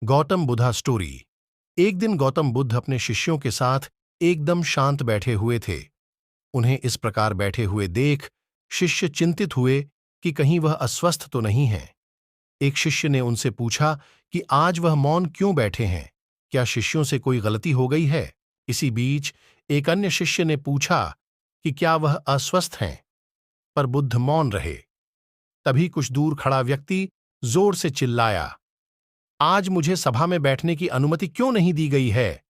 Gautam Buddha story. एक दिन गौतम बुद्ध अपने शिष्यों के साथ एकदम शांत बैठे हुए थे। उन्हें इस प्रकार बैठे हुए देख शिष्य चिंतित हुए कि कहीं वह अस्वस्थ तो नहीं है। एक शिष्य ने उनसे पूछा कि आज वह मौन क्यों बैठे हैं, क्या शिष्यों से कोई गलती हो गई है। इसी बीच एक अन्य शिष्य ने पूछा कि क्या वह अस्वस्थ हैं, पर बुद्ध मौन रहे। तभी कुछ दूर खड़ा व्यक्ति जोर से चिल्लाया, आज मुझे सभा में बैठने की अनुमति क्यों नहीं दी गई है।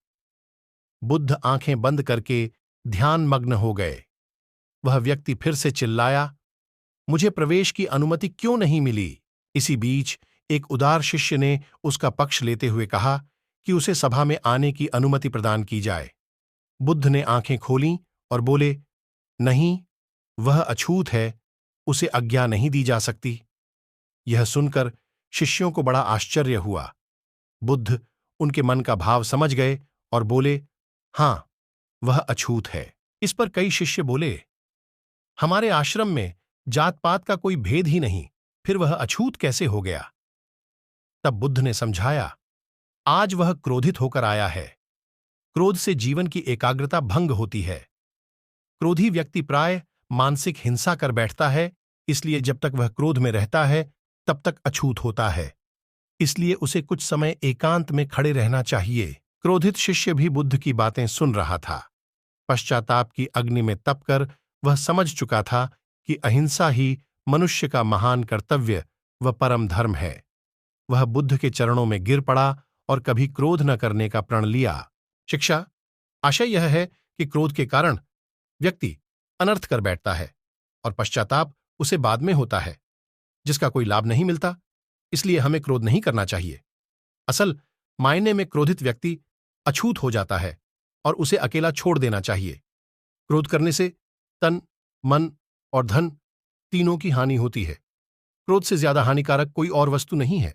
बुद्ध आंखें बंद करके ध्यान मग्न हो गए। वह व्यक्ति फिर से चिल्लाया, मुझे प्रवेश की अनुमति क्यों नहीं मिली। इसी बीच एक उदार शिष्य ने उसका पक्ष लेते हुए कहा कि उसे सभा में आने की अनुमति प्रदान की जाए। बुद्ध ने आंखें खोलीं और बोले, नहीं, वह अछूत है, उसे आज्ञा नहीं दी जा सकती। यह सुनकर शिष्यों को बड़ा आश्चर्य हुआ। बुद्ध उनके मन का भाव समझ गए और बोले, हां, वह अछूत है। इस पर कई शिष्य बोले, हमारे आश्रम में जात पात का कोई भेद ही नहीं, फिर वह अछूत कैसे हो गया। तब बुद्ध ने समझाया, आज वह क्रोधित होकर आया है। क्रोध से जीवन की एकाग्रता भंग होती है। क्रोधी व्यक्ति प्राय मानसिक हिंसा कर बैठता है, इसलिए जब तक वह क्रोध में रहता है तब तक अछूत होता है। इसलिए उसे कुछ समय एकांत में खड़े रहना चाहिए। क्रोधित शिष्य भी बुद्ध की बातें सुन रहा था। पश्चाताप की अग्नि में तपकर वह समझ चुका था कि अहिंसा ही मनुष्य का महान कर्तव्य व परम धर्म है। वह बुद्ध के चरणों में गिर पड़ा और कभी क्रोध न करने का प्रण लिया। शिक्षा, आशय यह है कि क्रोध के कारण व्यक्ति अनर्थ कर बैठता है और पश्चाताप उसे बाद में होता है, जिसका कोई लाभ नहीं मिलता। इसलिए हमें क्रोध नहीं करना चाहिए। असल मायने में क्रोधित व्यक्ति अछूत हो जाता है और उसे अकेला छोड़ देना चाहिए। क्रोध करने से तन, मन और धन तीनों की हानि होती है। क्रोध से ज्यादा हानिकारक कोई और वस्तु नहीं है।